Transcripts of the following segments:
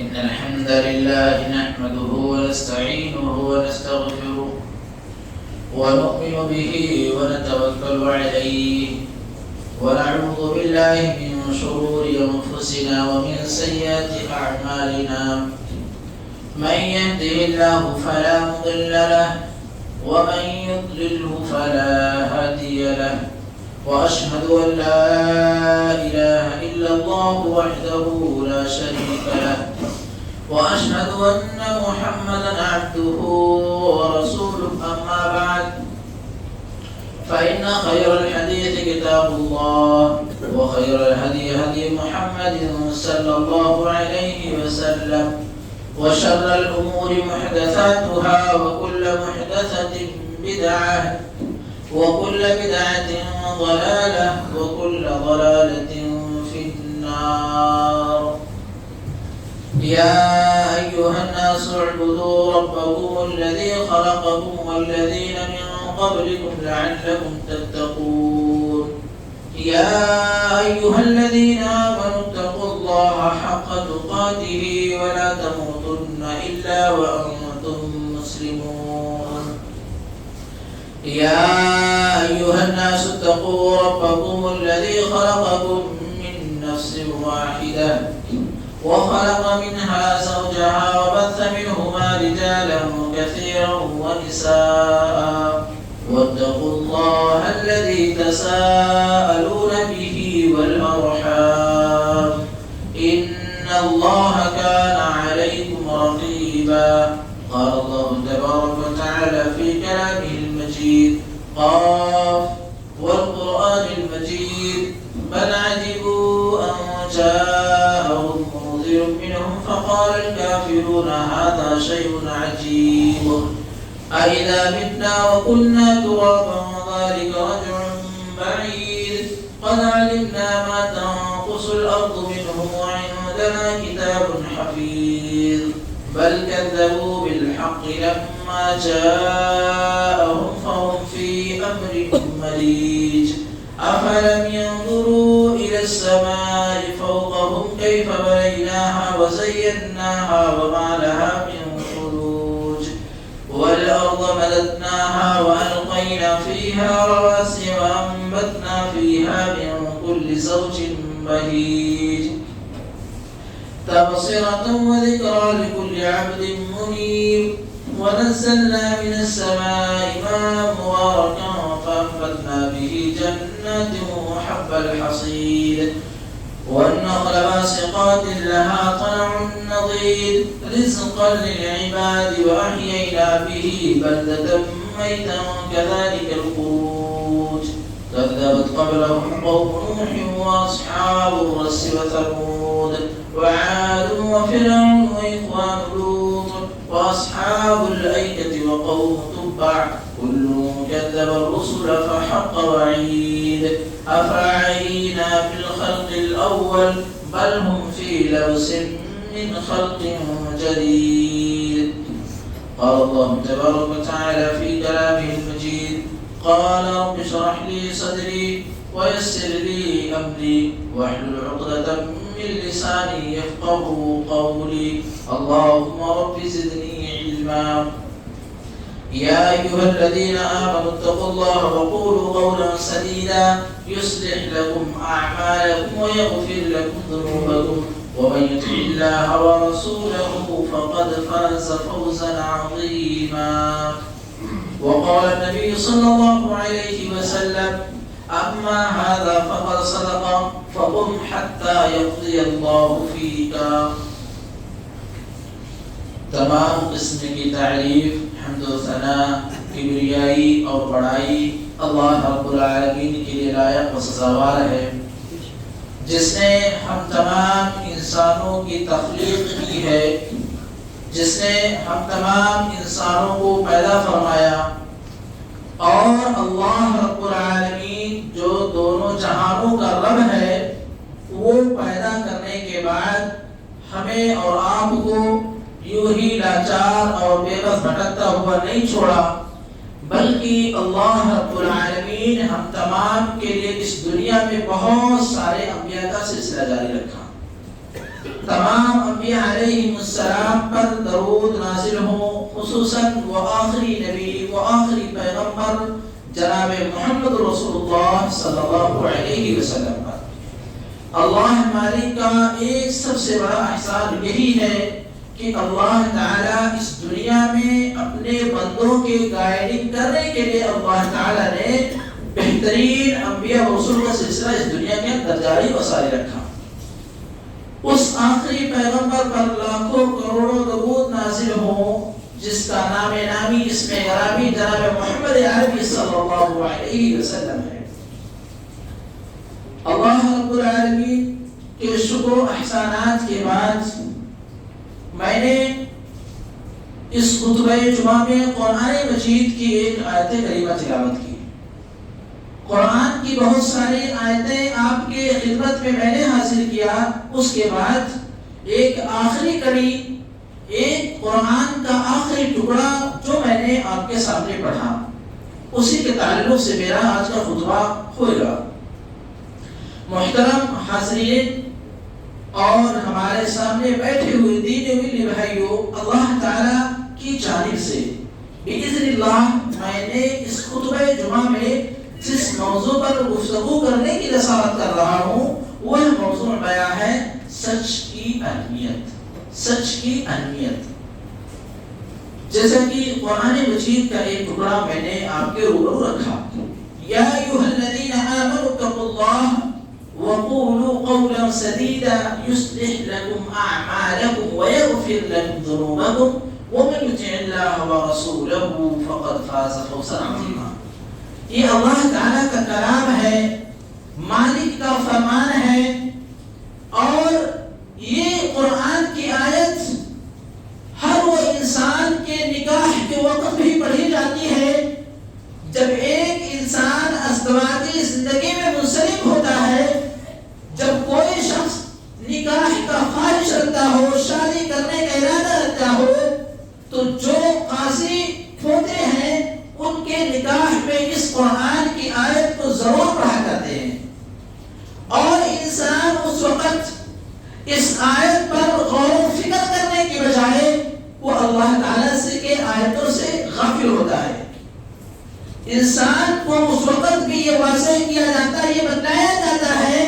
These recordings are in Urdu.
إن الحمد لله نحمده ونستعينه ونستغفره ونؤمن به ونتوكل عليه ونعوذ بالله من شرور أنفسنا ومن سيئات أعمالنا من يهده الله فلا مضل له ومن يضلله فلا هادي له وأشهد أن لا إله إلا الله وحده لا شريك له وأشهد أن محمدا عبده ورسوله أما بعد فإن خير الحديث كتاب الله وخير الهدي هدي محمد صلى الله عليه وسلم وشر الأمور محدثاتها وكل محدثة بدعة وكل بدعة ضلالة وكل ضلالة في النار. يا أيها الناس اعبدوا ربكم الذي خلقكم والذين من قبلكم لعلكم تتقون. يا أيها الذين آمنوا اتقوا الله حق تقاته ولا تموتن إلا وأنتم مسلمون. يا أيها الناس اتقوا ربكم الذي خلقكم من نفس واحدة وخلق منها زوجها وبث منهما رجالا كثيرا ونساء واتقوا الله الذي تساءلون به والأرحام إن الله كان عليكم رقيبا. قال الله تبارك وتعالى في كلامه المجيد قاف والقرآن المجيد بل عجبوا أن جاءهم منذر منهم فقال الكافرون هذا شيء عجيب أإذا متنا وكنا ترابا وذلك رجع بعيد قد علمنا ما تنقص الأرض منهم وعندنا كتاب حفيظ بل كذبوا بالحق لما جاءهم فهم في أمر مريج أفلم ينظروا إلى السماء فوقهم كيف بنيناها وزيناها وما لها من فروج والأرض مددناها وألقينا فيها رواسي وأنبتنا فيها من كل زوج بهيج تبصرة وذكرى لكل عبد منيب ونزلنا من السماء ماء مباركا فأنبتنا به جنات وحب الحصيد والنخل باسقات لها طلع نضيد رزقا للعباد وأحيينا به بلدة ميتا كذلك الخروج كذبت قبلهم قوم نوح وأصحاب الرس وثمود وعاد وفرعون وإخوان لوط وأصحاب الأيكة وقوم تبع كل كذب الرسل فحق وعيد أفعينا بالخلق الأول بل هم في لبس من خلق جديد. قال الله تبارك وتعالى في كلامه المجيد قال رب اشرح لي صدري ويسر لي أمري واحلل عقدة من لساني يفقه قولي اللهم رب زدني علما. يا أيها الذين آمنوا اتقوا الله وقولوا قولا سديدا يصلح لكم أعمالكم ويغفر لكم ذنوبكم ومن يطع الله ورسوله فقد فاز فوزا عظيما. وقال النبي صلى الله عليه وسلم أما هذا فقد صدق فقم حتى يقضي الله فيك. تمام قسم کی تعریف حمد و ثنا کبریائی اور بڑائی اللہ رب العالمین کے لیے لائق و سزاوار ہے جس نے ہم تمام انسانوں کی تخلیق کی ہے، جس نے ہم تمام انسانوں کو پیدا فرمایا اور اللہ رب العالمین جو دونوں جہانوں کا رب ہے وہ پیدا کرنے کے بعد ہمیں اور آپ کو یوں ہی لاچار اور بے بس بھٹکتا ہوا نہیں چھوڑا، بلکہ اللہ رب العالمین ہم تمام کے لیے اس دنیا میں بہت سارے انبیاء کا سلسلہ جاری رکھا۔ تمام انبیاء علیہم السلام پر درود نازل ہو، خصوصاً وہ آخری نبی و آخری پیغمبر جناب محمد رسول اللہ صلی اللہ علیہ وسلم پر۔ اللہ مالک کا ایک سب سے بڑا احسان یہی ہے کہ اللہ تعالیٰ اس دنیا میں اپنے بندوں کے گائیڈنگ کرنے کے لیے اللہ تعالیٰ نے بہترین انبیاء و رسول کا سلسلہ اس دنیا کے اندر جاری و ساری رکھا۔ اس آخری پیغمبر پر لاکھوں کروڑوں درود نازل ہوں، جس کا نام نامی اسم گرامی جناب محمد عربی صلی اللہ علیہ وسلم ہے۔ اللہ رب العالمین کے شکر و احسانات کے بعد میں نے اس خطبہ جمعہ میں قرآن مجید کی ایک آیت کریمہ تلاوت کی۔ قرآن کی بہت ساری آیتیں آپ کے خدمت میں نے حاصل کیا، اس کے بعد ایک آخری کڑی، ایک قرآن کا آخری ٹکڑا جو میں نے آپ کے سامنے پڑھا، اسی کے تعلق سے میرا آج کا خطبہ ہوگا۔ محترم حاضرین اور ہمارے سامنے بیٹھے ہوئے دین ملی بھائیوں، اللہ تعالیٰ کی جانب سے بإذن اللہ میں نے اس خطبہ جمعہ میں جس موضوع پر گفتگو کرنے کی رسالت کر رہا ہوں وہ موضوع بیان ہے سچ کی اہمیت۔ سچ کی اہمیت، جیسا کہ قرآن مجید کا ایک ٹکڑا میں نے آپ کے روبرو رکھا، یا ایھا الذین آمنوا اتقوا اللہ وقولوا قولا سدیدا یصلح لکم اعمالکم ویغفر لکم ذنوبکم ومن یطع اللہ ورسولہ فقد فاز فوزا عظیما۔ یہ اللہ تعالیٰ کا کلام ہے، مالک کا فرمان ہے، اور یہ قرآن کی آیت ہر وہ انسان کے نکاح کے وقت بھی پڑھی جاتی ہے جب ایک انسان ازدواجی زندگی میں منسلک ہوتا ہے، جب کوئی شخص نکاح کا خواہش رکھتا ہو، شادی کرنے کا ارادہ رکھتا ہو، تو جو قاضی ہوتے ہیں ان کے نکاح میں اس قرآن کی آیت کو ضرور پڑھا کرتے ہیں، اور انسان اس وقت اس آیت پر غور و فکر کرنے کے بجائے وہ اللہ تعالیٰ سے کے آیتوں سے غافل ہوتا ہے۔ انسان کو اس وقت بھی یہ واضح کیا جاتا ہے، یہ بتایا جاتا ہے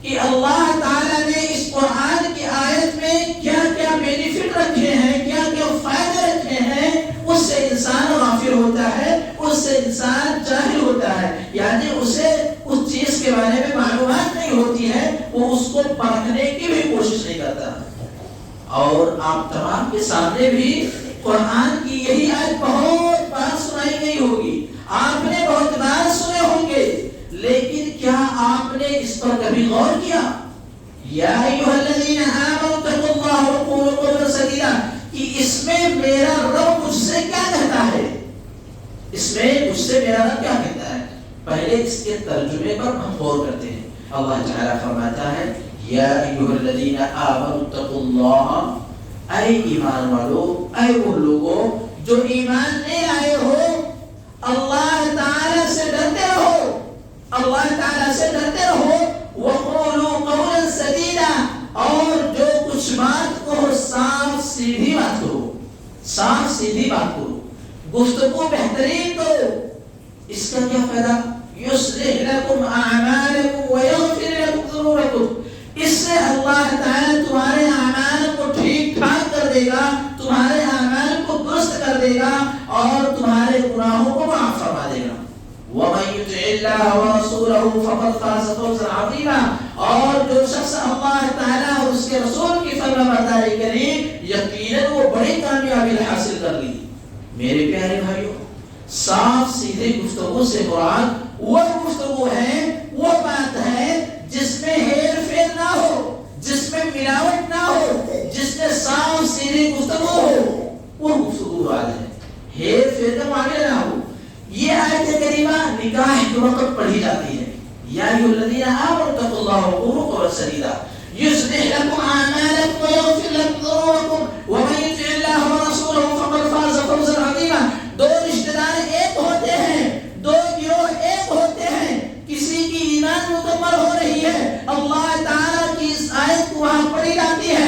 کہ اللہ تعالیٰ نے اس قرآن کی آیت میں کیا کیا بینیفٹ رکھے ہیں، کیا کیا فائدے رکھے ہیں، اس سے انسان غافل ہوتا ہے، اس سے انسان جاہل ہوتا ہے، یعنی اسے اس چیز کے بارے میں معلومات نہیں ہوتی ہے، وہ اس کو پرکھنے کی بھی کوشش نہیں کرتا۔ اور آپ تمام کے سامنے بھی قرآن کی یہی آیت بہت بار سنائی گئی ہوگی، آپ نے بہت بار سنے ہوں گے، لیکن کیا آپ نے اس پر کبھی غور کیا؟ یا ایھا الذین آمنوا اتقوا اللہ وقولوا قولا سدیدا، کہ اس میں میرا رب مجھ سے کیا کہتا ہے، اس میں مجھ سے میرا رب کیا کہتا ہے۔ پہلے اس کے ترجمے پر ہم غور کرتے ہیں۔ اللہ تعالیٰ فرماتا ہے یا ایھا الذین آمنوا اتقوا اللہ، اے ایمان والو، اے وہ لوگوں جو ایمان لے آئے ہو، اللہ تعالیٰ سے ڈرتے رہو، اللہ تعالیٰ سے ڈرتے رہو، وقولوا قولا سدیدا، اور جو کچھ بات کو صاف سیدھی بات کرو، صاف سیدھی بات کرو، گفتگو بہترین کرو۔ اس کا کیا فائدہ؟ یصلح لکم اعمالکم ویغفر لکم ذنوبکم، اس سے اللہ تعالیٰ تمہارے اعمال کو ٹھیک ٹھاک کر دے گا، تمہارے اعمال کو درست کر دے گا، اور تمہارے گناہوں کو معاف فرما دے گا۔ وَمَن يُطِعِ اللَّهَ وَرَسُولَهُ فَقَدْ فَازَ فَوْزًا عَظِيمًا، اور جو شخص اللہ تعالیٰ اور اس کے رسول کی فرمانبرداری کرے، یقیناً وہ بڑی کامیابی حاصل کر لی۔ میرے پیارے بھائیوں، صاف سیدھے گفتگو سے مراد وہ گفتگو ہے، وہ بات ہے جس میں ہیر پھیر نہ ہو، جس میں ملاوٹ نہ ہو، جس میں صاف سیدھی گفتگو ہو، وہ گفتگو مراد ہے، ہیر پھیر کا معاملہ نہ ہو۔ یہ آیت کریمہ نکاح کے وقت پڑھی جاتی ہے، یا ایھا الذین آمنوا اتقوا اللہ وقولوا قولا سدیدا یصلح لکم اعمالکم ویغفر لکم ذنوبکم ومن یطع اللہ ورسولہ فقد فاز فوزا عظیما۔ دو رشتہ دار ایک ہوتے ہیں، دو گروہ ایک ہوتے ہیں، کسی کی ایمان مکمل ہو رہی ہے، اللہ تعالیٰ کی اس آیت کو وہاں پڑھی جاتی ہے،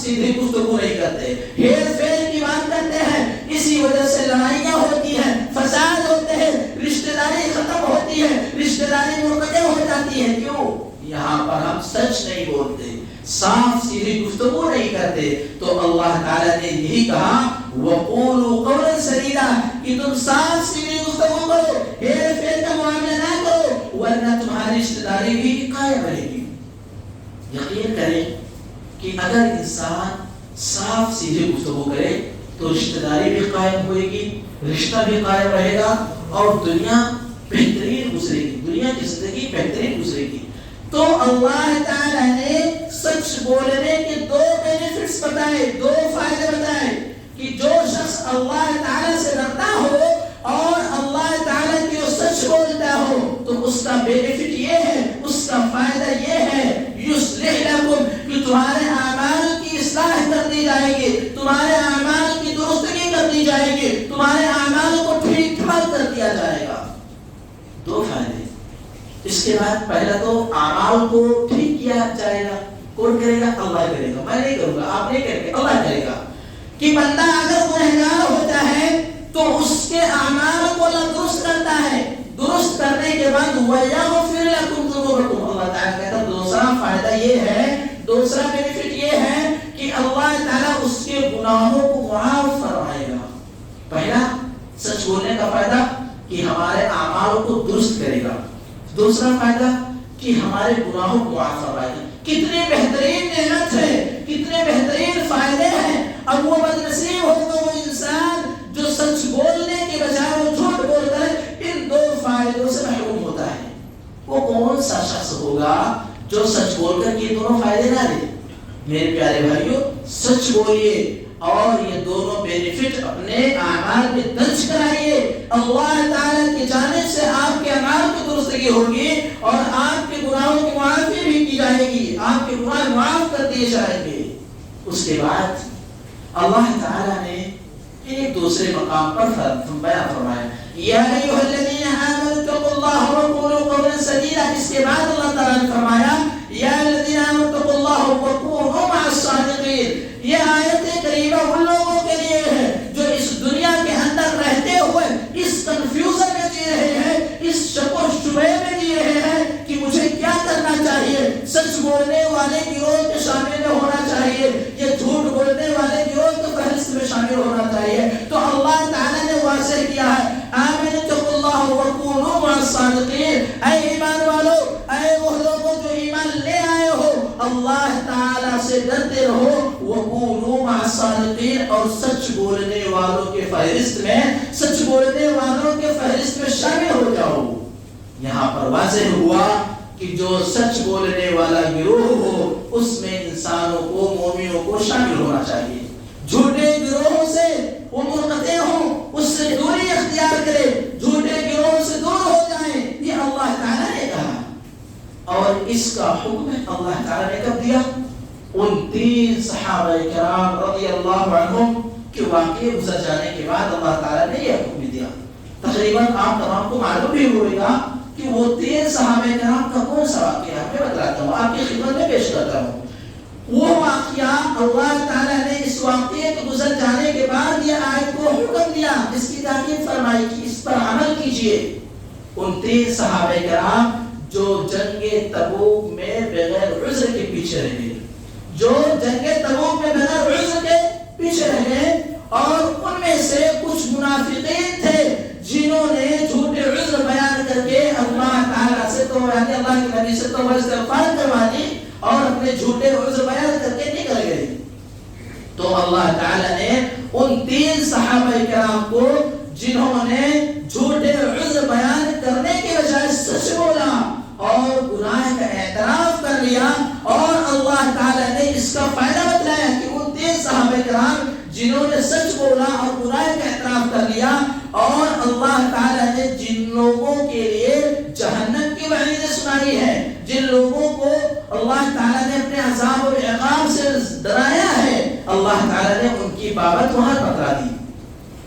سیدھی گفتگو نہیں کرتے، ہیر پھیر کی بات کرتے ہیں، اسی وجہ سے لڑائیاں ہوتی ہیں، فساد ہوتے ہیں، رشتہ داری ختم ہوتی ہے، رشتہ داری منقطع ہو جاتی ہے۔ کیوں؟ یہاں پر ہم سچ نہیں بولتے، صاف سیدھی گفتگو نہیں کرتے۔ تو اللہ تعالیٰ نے یہی کہا وَقُولُوا قَوْلًا سَدِيدًا کہ تم صاف سیدھی گفتگو کرو، ہیر پھیر کا معاملہ نہ کرو، ورنہ تمہاری رشتہ داری بھی قائم رہے گی۔ یقین کریں کہ اگر انسان صاف سیدھی گفتگو کرے تو رشتہ داری بھی قائم ہوئے گی، رشتہ بھی قائم رہے گا، اور دنیا بہترین گزرے گی، دنیا کی زندگی بہترین گزرے گی۔ تو اللہ تعالیٰ نے سچ بولنے کے دو بینیفٹس بتائے، دو فائدے بتائے کہ جو شخص اللہ تعالیٰ سے ڈرتا ہو اور اللہ تعالیٰ کی سچ بولتا ہو تو اس کا بینیفٹ یہ ہے، اس کا فائدہ یہ ہے یصلح لکم کہ تمہارے اعمال کی اصلاح کر دی جائے گی، تمہارے اعمال کی درستگی کر دی جائے گی، تمہارے اعمال کو ٹھیک ٹھاک کر دیا جائے گا۔ دو فائدے۔ اس کے بعد پہلا تو اعمال کو ٹھیک کیا جائے گا۔ کون کرے گا؟ اللہ کرے گا، میں نہیں کروں گا، آپ نہیں کریں گے، اللہ کرے گا۔ کہ بندہ اگر گنہگار ہوتا ہے تو اس کے اعمال کو اللہ درست کرتا ہے، درست کرنے کے بعد وَيَغْفِرْ لَكُمْ ذُنُوبَكُمْ، اللہ تعالیٰ کہتا ہے دوسرا فائدہ یہ ہے، دوسرا بینیفٹ یہ ہے کہ اللہ تعالیٰ اس کے گناہوں کو معاف فرمائے گا۔ پہلا سچ بولنے کا فائدہ کہ ہمارے اعمال کو درست کرے گا، دوسرا فائدہ کہ ہمارے گناہوں کو معاف فرمائے گا۔ کتنی بہترین نعمت ہے، کتنے بہترین فائدے ہیں۔ اب وہ بدنصیب ہوگا وہ انسان جو سچ بولنے کے بجائے وہ جھوٹ بول کر ان دو فائدوں سے محروم ہوتا ہے۔ وہ کون سا شخص ہوگا جو سچ بول کر یہ دونوں فائدے نہ دے؟ میرے پیارے بھائیوں، سچ بولیے اور یہ دونوں بینیفٹ اپنے اعمال میں درج کرائیے۔ اللہ تعالیٰ کی جانب سے آپ کے اعمال کی درستگی ہوگی اور آپ کے گناہوں کی معافی بھی کی جائے گی، آپ کے گناہ معاف کر دیے جائیں گے۔ اس کے بعد اللہ تعالیٰ نے ایک دوسرے مقام پر بیان فرمایا یا ایھا الذین آمنوا اتقوا اللہ وقولوا قولا سدیدا۔ اس کے بعد اللہ تعالیٰ نے فرمایا یا الذین آمنوا اتقوا اللہ وکونوا مع الصادقین۔ یہ آیت کریمہ ان لوگوں کے لیے ہے جو اس دنیا کے اندر رہتے ہوئے اس کنفیوژن میں جی رہے ہیں، اس شک و شبہ میں جی رہے ہیں کہ مجھے کیا کرنا چاہیے۔ سچ بولنے والے گروہ کے شامل میں ہونا چاہیے، یہ جھوٹ بولنے والے گروہ کے فہرست میں شامل ہونا چاہیے۔ تو اللہ تعالیٰ نے واضح کیا ہے آمنوا اتقوا اللہ وکونوا مع الصادقین۔ اے ایمان والو، اے وہ لوگوں جو ایمان لے آئے ہو، اللہ تعالیٰ سے ڈرتے رہو، وکونوا مع الصادقین، اور سچ بولنے والوں کے فہرست میں، سچ بولنے والوں کے فہرست میں شامل ہو جاؤ۔ یہاں پر واضح ہوا کہ جو سچ بولنے والا گروہ ہو اس میں انسانوں کو، مومنوں کو شامل ہونا چاہیے۔ جھوٹے گروہوں سے وہ منقطع ہوں، اس سے دوری اختیار کرے، جھوٹے گروہوں سے دور ہو جائیں، یہ اللہ تعالیٰ نے کہا۔ اور اس کا حکم اللہ تعالیٰ نے کب دیا؟ ان تین صحابہ کرام رضی اللہ عنہم کے واقعے گزر جانے کے بعد اللہ تعالیٰ نے یہ حکم دیا۔ تقریباً آپ تمام کو معلوم بھی ہوئے گا کہ وہ تین صحابہ کرام کا کون سا واقعہ ہے، میں بتلاتا ہوں، آپ کی خدمت میں پیش کرتا ہوں۔ وہ واقعہ اللہ تعالیٰ نے اس واقعے کے گزر جانے کے بعد یہ آیت کو حکم دیا، اس کی تاکید فرمائی کہ اس پر عمل کیجئے۔ ان تین صحابہ کرام جو جنگ تبوک میں بغیر عذر کے پیچھے رہے، جو جنگ تبوک میں بغیر عذر کے پیچھے رہے، اور ان میں سے کچھ منافقین تھے جنہوں نے جھوٹے عذر بیان کر کے اللہ تعالیٰ سے تو یعنی اللہ کے نبی سے توبہ استغفار کروا دی اور اپنے جھوٹے عذر بیان کر کے نکل گئے۔ تو اللہ تعالیٰ نے ان تین صحابہ کرام کو جنہوں نے جھوٹے عذر بیان کرنے کے بجائے سچ بولا اور گناہ کا اعتراف کر لیا، اور اللہ تعالیٰ نے اس کا فائدہ بتلایا کہ ان تین صحابہ کرام جنہوں نے سچ بولا اور گناہ کا اعتراف کر لیا، اور اللہ تعالیٰ نے جن لوگوں کے لیے جہنم کی وعید سنائی ہے، جن لوگوں کو اللہ تعالیٰ نے اپنے عذاب و عقاب سے ڈرایا ہے، اللہ تعالیٰ نے ان کی بابت وہاں بتا دی۔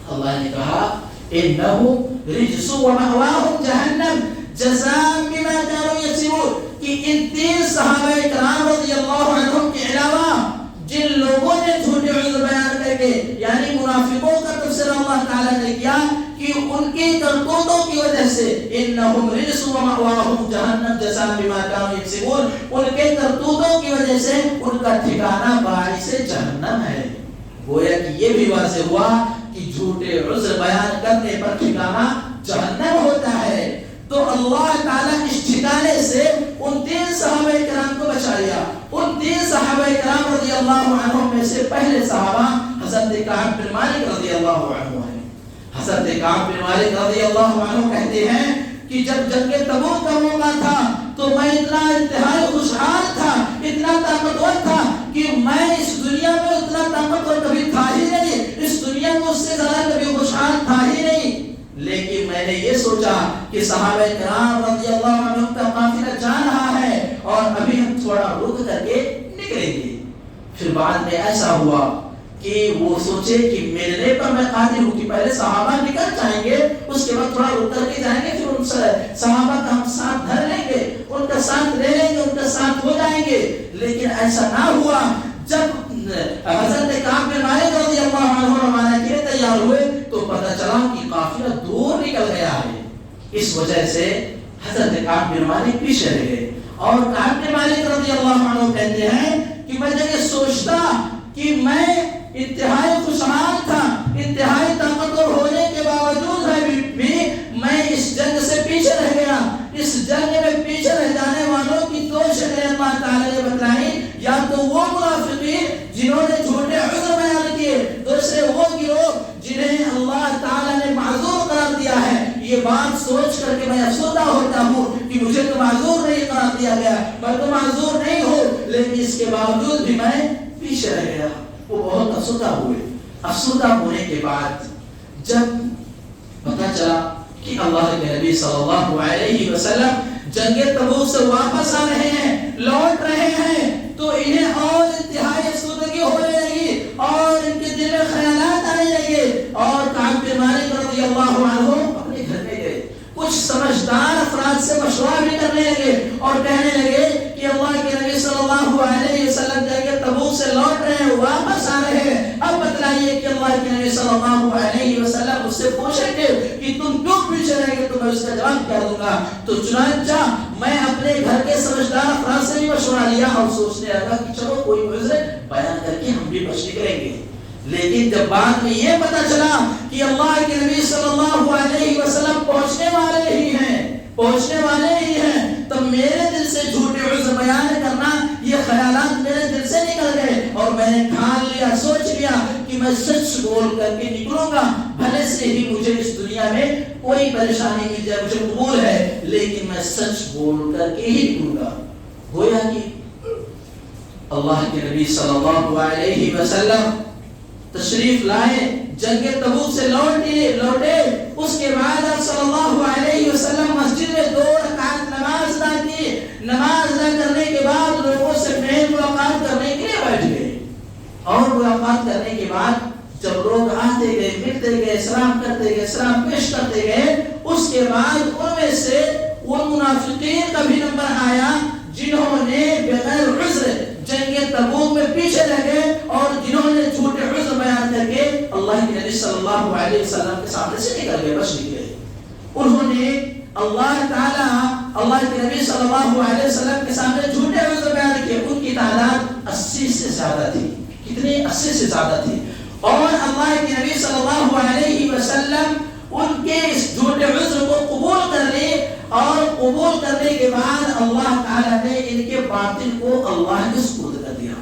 اللہ نے کہا انہم رجس ومأواہم جہنم جزاء بما كانوا یکسبون، کہ ان تین صحابہ کرام رضی اللہ عنہم کے علاوہ جن لوگوں لوگوں نے جھوٹے عذر بیان کر کے یعنی منافقوں کا تفسیر اللہ تعالیٰ نے کیا کہ ان کی کرتوتوں کی وجہ سے انہم رجس ومأواہم جہنم جزاء بما کانوا یکسبون، ان کے کرتوتوں کی وجہ سے ان کا ٹھکانہ باعث جہنم ہے۔ گویا کہ یہ بھی واضح ہوا کہ جھوٹے عذر بیان کرنے پر ٹھکانہ جہنم ہوتا ہے۔ تو اللہ تعالیٰ اس ٹھکانے سے ان 3 صحابہ کرام کو بچا لیا۔ ان 3 صحابہ کرام رضی اللہ عنہم میں سے پہلے صحابہ حضرت کعب بن مالک رضی اللہ عنہ ہیں۔ حضرت کعب بن مالک رضی اللہ عنہ کہتے ہیں کہ جب جنگ تبوک کا موقع تھا تو میں اتنا انتہائی خوشحال تھا، اتنا طاقتور تھا کہ میں اس دنیا میں اتنا طاقتور کبھی تھا ہی نہیں، اس دنیا میں اس سے زیادہ کبھی خوشحال تھا ہی نہیں۔ لیکن میں نے یہ سوچا کہ صحابہ کرام رضی اللہ عنہ کا قافلہ جا رہا ہے اور ابھی ہم تھوڑا رک کر کے نکلیں گے۔ پھر بعد میں ایسا ہوا کہ وہ سوچے کہ ملنے پر میں قادر ہوں کہ پہلے صحابہ نکل جائیں گے، اس کے بعد تھوڑا رک کر کے جائیں گے، پھر ان صحابہ کا ہم ساتھ دھر لیں گے، ان کا ساتھ لے لیں گے، ان کا ساتھ ہو جائیں گے۔ لیکن ایسا نہ ہوا۔ جب حضرت کعب بن مالک رضی اللہ عنہ روانہ کے تیار ہوئے تو پتہ چلا کہ قافلہ دور نکل گیا ہے۔ اس وجہ سے حضرت کعب بن مالک پیچھے رہ گئے، اور کعب بن مالک رضی اللہ عنہ کہتے ہیں کہ میں جب یہ سوچتا کہ میں انتہائی خوشحال تھا، انتہائی طاقتور ہونے کے باوجود بھی میں اس جنگ سے پیچھے رہ گیا۔ اس جنگ میں پیچھے رہ جانے والوں کی 2 شکلیں اللہ تعالیٰ نے بتلائی، یا تو وہ منافقین جنہوں نے جھوٹے عذر بیان کیے، دوسرے وہ گروہ جنہیں اللہ تعالیٰ نے معذور قرار دیا ہے۔ یہ بات سوچ کر کے میں افسردہ ہوتا ہوں کہ مجھے تو معذور نہیں قرار دیا گیا، میں تو معذور نہیں ہوں، لیکن اس کے باوجود بھی میں پیچھے رہ گیا۔ وہ بہت افسردہ ہوئے۔ افسردہ ہونے کے بعد جب پتہ چلا کہ اللہ کے نبی صلی اللہ علیہ وسلم جنگ تبوک سے واپس آ رہے ہیں، لوٹ رہے ہیں، تو انہیں اور انتہائی افسردگی ہونے لگی اور ان کے دل میں خیالات آنے لگے، اور کعب بن مالک رضی اللہ عنہ اپنے گھر میں گئے۔ کچھ سمجھدار افراد سے مشورہ بھی کرنے لگے اور کہنے لگے کہ اللہ کے نبی صلی اللہ علیہ وسلم جنگ تبوک سے لوٹ رہے ہیں، واپس آ رہے ہیں، اب بتلائیے کہ اللہ کے نبی صلی اللہ علیہ وسلم اس سے پوچھیں گے کہ تم کیوں پیچھے رہ گئے، تو میں اس کا جواب کیا دوں گا۔ تو چنانچہ میں اپنے گھر کے سمجھدار افراد سے بھی مشورہ لیا اور سوچنے لگا کہ چلو کوئی عذر بیان کر کے ہم بھی بچ نکلیں گے۔ لیکن جب بعد میں یہ پتہ چلا کہ اللہ کے نبی صلی اللہ علیہ وسلم پہنچنے والے ہی ہیں، تب میرے دل سے جھوٹے عذر بیان کرنا، یہ خیالات میرے دل سے نکل گئے، اور میں نے ٹھان لیا، سوچ لیا کہ میں سچ بول کر کے نکلوں گا، بھلے سے ہی مجھے اس دنیا میں کوئی پریشانی مل جائے، مجھے قبول ہے، لیکن میں سچ بول کر کے ہی نکلوں گا۔ گویا کہ اللہ کے نبی صلی اللہ علیہ وسلم تشریف لائے، جنگ تبوک سے لوٹے، اس کے بعد آپ صلی اللہ علیہ وسلم مسجد میں 2 رکعت نماز ادا کی۔ نماز ادا کرنے کے بعد لوگوں سے پھر ملاقات کرنے کے لیے بیٹھ گئے، اور ملاقات کرنے کے بعد جب لوگ آتے گئے، ملتے گئے، سلام کرتے گئے، سلام پیش کرتے گئے، اس کے بعد ان میں سے وہ منافقین کا بھی نمبر آیا جنہوں نے بغیر عذر جنگ تبوک میں پیچھے رہ گئے، اور جنہوں نے جھوٹے عذر بیان کر کے اللہ کے نبی صلی اللہ علیہ وسلم کے سامنے سے نکل گئے، بچ نکلے۔ انہوں نے اللہ تعالیٰ اللہ کے نبی صلی اللہ علیہ وسلم کے سامنے جھوٹے عذر بیان کیے، ان کی تعداد 80 سے زیادہ تھی۔ کتنی؟ 80 سے زیادہ تھی، اور اللہ کے نبی صلی اللہ علیہ وسلم ان کے اس جھوٹے عذر کو قبول کر لی، اور قبول کرنے کے بعد اللہ تعالیٰ نے ان کے باطن کو اللہ کے سپرد کر دیا۔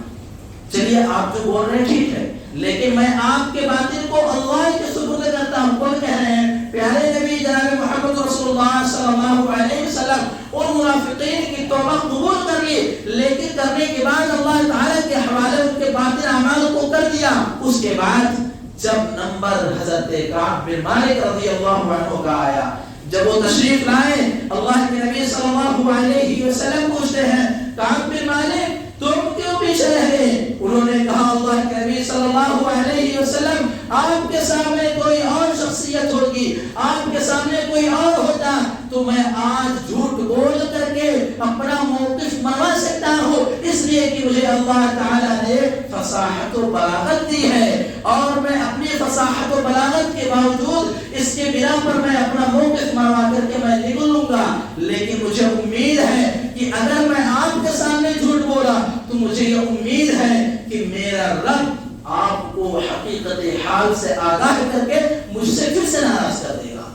چلیے آپ جو بول رہے ہیں ٹھیک ہے، لیکن میں آپ کے باطن کو اللہ کے سپرد کرتا ہوں۔ کون کہہ رہے ہیں؟ پیارے نبی جناب محمد رسول اللہ صلی اللہ علیہ وسلم۔ ان منافقین کی توبہ قبول کر لی، لیکن کرنے کے بعد اللہ تعالیٰ کے حوالے ان کے باطن اعمال کو کر دیا۔ اس کے بعد جب نمبر حضرت کعب بن مالک رضی اللہ عنہ کا آیا، جب وہ تشریف لائے، اللہ کے نبی صلی اللہ علیہ وسلم پوچھتے ہیں کعب بن مالک تم کیوں پیچھے رہ گئے؟ انہوں نے کہا اللہ کے نبی صلی اللہ علیہ وسلم آپ کے سامنے کوئی اور شخصیت ہوگی، آپ کے سامنے کوئی اور ہوتا تو میں آج جھوٹ بول کر کے اپنا موقف منوا سکتا ہوں، اس لیے کہ مجھے اللہ تعالیٰ نے فصاحت و بلاغت دی ہے، اور میں اپنی فصاحت و بلاغت کے باوجود اس کے بنا پر میں اپنا موقف منوا کر کے میں نکل لوں گا، لیکن مجھے امید ہے کہ اگر میں آپ کے سامنے جھوٹ بولا تو مجھے یہ امید ہے کہ میرا رب آپ کو حقیقت حال سے آگاہ کر کے مجھ سے پھر سے ناراض کر دے گا۔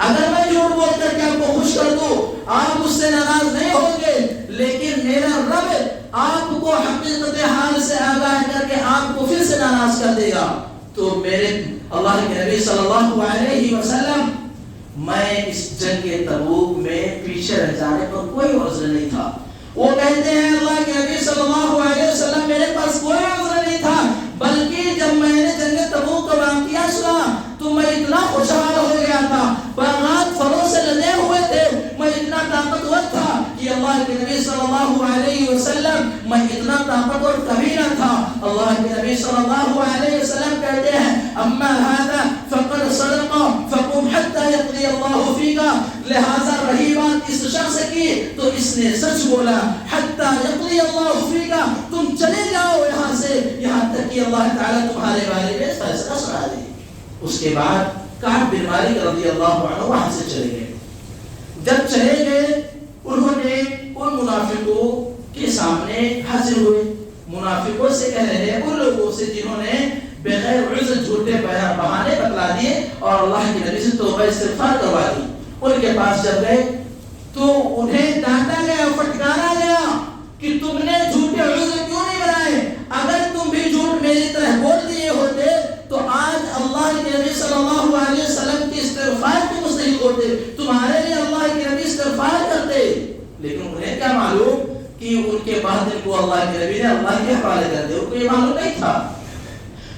اگر میں جھوٹ بول کر کے آپ کو خوش کر دوں، آپ مجھ سے ناراض نہیں ہوں گے، لیکن میرا رب آپ کو حقیقت حال سے آگاہ کر کے آپ کو پھر سے ناراض کر دے گا۔ تو میرے اللہ کے نبی صلی اللہ علیہ وسلم، میں اس جنگ تبوک میں پیچھے رہ جانے پر کوئی عذر نہیں تھا۔ وہ کہتے ہیں اللہ کے نبی صلی اللہ علیہ وسلم میرے پاس کوئی عذر نہیں تھا، بلکہ جب میں نے جنگ تبوک کا واقعہ سنا تو میں اتنا خوشحال ہو گیا تھا، باغات پھلوں سے لدے ہوئے تھے، میں اتنا طاقتور تھا کہ اللہ کے نبی صلی اللہ علیہ وسلم، میں اتنا طاقتور کبھی نہ تھا۔ اللہ کے نبی صلی اللہ علیہ وسلم کہتے ہیں اما هذا فقد صدق فقم حتى يقضي الله فيك، لہذا رہی بات اس شخص کی تو اس نے سچ بولا، حتى يقضي الله فيك، تم چلے جاؤ یہاں سے یہاں تک کہ اللہ تعالیٰ تمہارے بارے میں فیصلہ سنا دے۔ اس کے بعد کعب بن مالک رضی اللہ عنہ وہاں سے چلے گئے۔ جب چلے گئے انہوں نے ان منافقوں کے سامنے حاضر ہوئے، منافقوں سے کہہ رہے ہیں، ان لوگوں سے جنہوں نے بغیر عذر جھوٹے بہانے بتلا دیے اور اللہ کے نبی سے توبہ استغفار کروا دی، ان کے پاس جب گئے تو انہیں ڈانٹا گیا، پھٹکارا گیا کہ تم نے جھوٹے عذر کیوں نہیں بنائے؟ اگر تم بھی جھوٹ میری طرح بول دیے ہوتے تو آج اللہ کے نبی صلی اللہ علیہ وسلم کی استغفار کے مستحق ہوتے، تمہارے لیے اللہ کے نبی استغفار کرتے۔ لیکن انہیں کیا معلوم کہ ان کے بعد ان کو اللہ کے نبی نے اللہ کے حوالے کر دیا، ان کو یہ معلوم نہیں تھا۔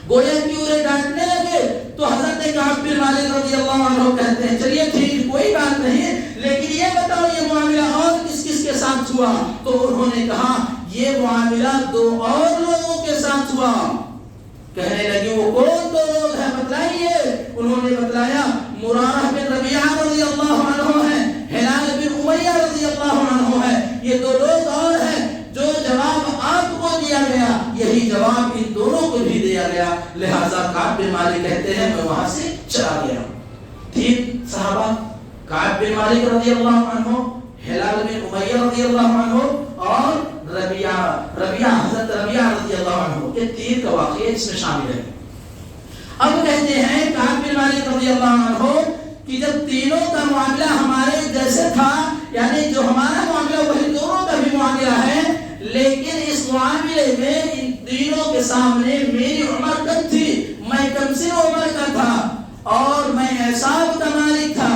گویا کہ انہیں ڈانٹنے لگے تو حضرت کعب بن مالک رضی اللہ عنہ کہتے ہیں چلیے ٹھیک کوئی بات نہیں، لیکن یہ بتاؤ یہ معاملہ اور کس کس کے ساتھ ہوا؟ تو انہوں نے کہا یہ معاملہ دو اور لوگوں کے ساتھ ہوا۔ کہنے لگے وہ کون دو لوگ ہیں بتلائیے؟ انہوں نے بتلایا مرارہ بن ربیعہ رضی اللہ عنہ ہے، ہلال بن امیہ رضی اللہ عنہ ہے، یہ دو لوگ اور ہیں۔ جو جواب آپ کو دیا گیا یہی جواب ان دونوں کو بھی دیا گیا، لہذا کعب بن مالک کہتے ہیں میں وہاں سے چلا گیا۔ تین صحابہ کعب بن مالک رضی اللہ عنہ، ہلال بن امیہ رضی اللہ عنہ اور حضرت ربیعہ رضی اللہ عنہ، یہ تین کا واقعہ اس میں شامل ہے۔ اب کہتے ہیں کعب بن مالک رضی اللہ عنہ کہ جب تینوں کا معاملہ ہمارے جیسے تھا، یعنی جو ہمارا معاملہ وہی دونوں کا بھی معاملہ ہے، لیکن اس معاملے میں ان تینوں کے سامنے میری عمر کم تھی، میں کم سن عمر کا تھا اور میں اعصاب کا مالک تھا۔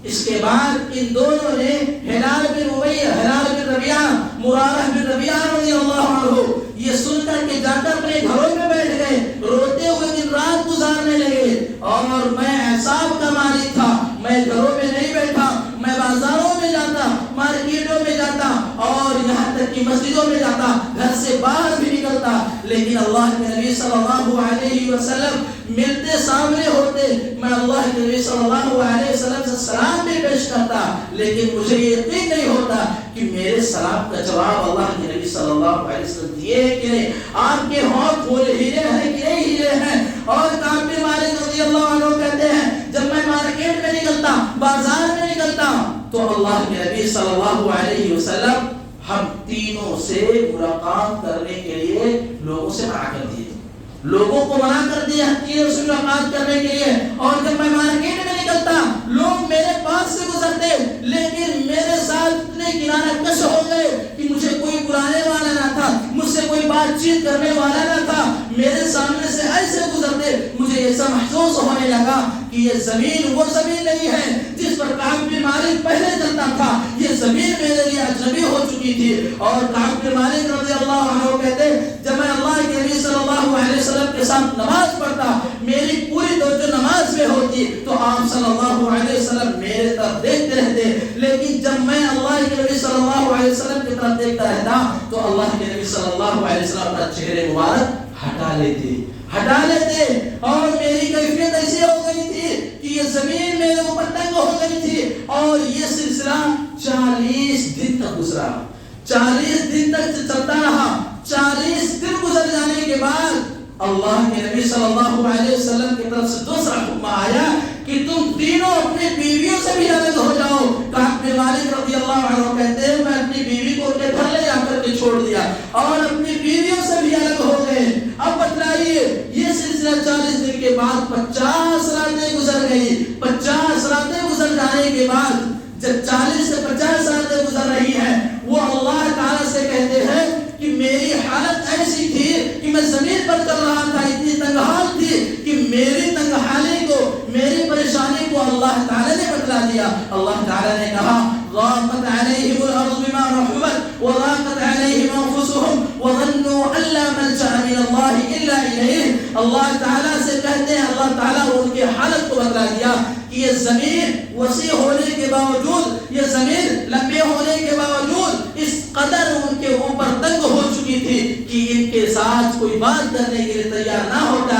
اس کے بعد ان دونوں نے ہلال بن امیہ، ہلال بن ربیعہ، مرارہ بن ربیعہ رضی اللہ عنہ یہ سن کر کے جا کر اپنے گھروں میں بیٹھ گئے، روتے ہوئے دن رات گزارنے لگے، اور میں اعصاب کا مالک تھا، میں گھروں میں نہیں بیٹھا، میں بازاروں میں جاتا، مارکیٹوں میں جاتا اور یہاں تک کہ مسجدوں میں جاتا، گھر سے باہر بھی نکلتا، لیکن اللہ کے نبی صلی اللہ علیہ وسلم ملتے سامنے ہوتے، میں اللہ کے نبی صلی اللہ علیہ وسلم سے سلام بھی پیش کرتا، لیکن مجھے یقین نہیں ہوتا کہ میرے سلام کا جواب اللہ کے نبی صلی اللہ علیہ وسلم دیے کہ نہیں، آپ کے ہاتھ بولے ہیلے ہیں کہ نہیں ہیلے ہیں۔ اور کعب بن مالک رضی اللہ عنہ کہتے ہیں جب میں مارکیٹ میں نکلتا، بازار میں نکلتا تو اللہ کے نبی صلی اللہ علیہ وسلم ہم تینوں سے ملاقات کرنے کے لیے لوگوں سے منع کر دیے، لوگوں کو منع کر دیا تینوں سے ملاقات کرنے کے لیے۔ اور جب میں مارکیٹ میں نکلتا لوگ میرے پاس سے گزرتے، لیکن میرے ساتھ اتنے کنارہ کش ہو گئے کہ مجھے کوئی بلانے والا نہ تھا، مجھ سے کوئی بات چیت کرنے والا نہ تھا، میرے سامنے سے ایسے گزرتے، مجھے ایسا محسوس ہونے لگا کہ یہ زمین وہ زمین نہیں ہے جس پر کعب بن مالک پہلے چلتا تھا، یہ زمین میرے لیے اجنبی ہو چکی تھی۔ اور کعب بن مالک رضی اللہ عنہ کہتے جب میں اللہ کے نبی صلی اللہ علیہ وسلم کے ساتھ نماز پڑھتا، میری پوری توجہ نماز میں ہوتی تو آپ صلی اللہ علیہ وسلم میرے طرف دیکھتے رہتے، لیکن جب میں اللہ کے نبی صلی اللہ علیہ وسلم کی طرف دیکھتا رہتا تو اللہ کے نبی صلی اللہ علیہ وسلم اپنا چہرے مبارک ہٹا لیتے اور میری کیفیت ایسی ہو گئی تھی کہ یہ زمین میرے اوپر تنگ ہو گئی تھی۔ اور یہ سلسلہ 40 دن تک گزرا، 40 دن تک چلتا رہا۔ 40 دن گزر جانے کے بعد اللہ کے نبی صلی اللہ علیہ وسلم کی طرف سے دوسرا حکم آیا کہ تم تینوں اپنی بیویوں سے بھی الگ ہو جاؤ۔ کعب بن مالک رضی اللہ عنہ کہتے ہیں میں اپنی بیوی کو ان کے گھر لے جا کر کے چھوڑ دیا اور اپنی بیویوں سے بھی الگ ہو گئے۔ اب بتلائیے یہ سلسلہ 40 دن کے بعد 50 راتیں گزر گئی۔ 50 راتیں گزر جانے کے بعد جب 40 سے 50 راتیں گزر رہی ہیں وہ اللہ تعالیٰ سے کہتے ہیں کہ میری حالت ایسی تھی کہ میں زمین پر چل رہا تھا، اتنی تنگحال تھی کہ میری تنگحالی کو، میری پریشانی کو اللہ تعالیٰ نے بتلا دیا۔ اللہ تعالیٰ نے کہا ضاقت علیہم الارض بما رحبت وضاقت علیہم انفسہم وظنوا ان لا ملجأ من اللہ الا الیہ۔ اللہ تعالیٰ سے کہتے ہیں اللہ تعالیٰ ان کی حالت کو بتلا دیا کہ یہ زمین وسیع ہونے کے باوجود، یہ زمین لمبے ہونے کے باوجود اس قدر ان کے اوپر تنگ ہو چکی تھی کہ ان کے ساتھ کوئی بات کرنے کے لیے تیار نہ ہوتا،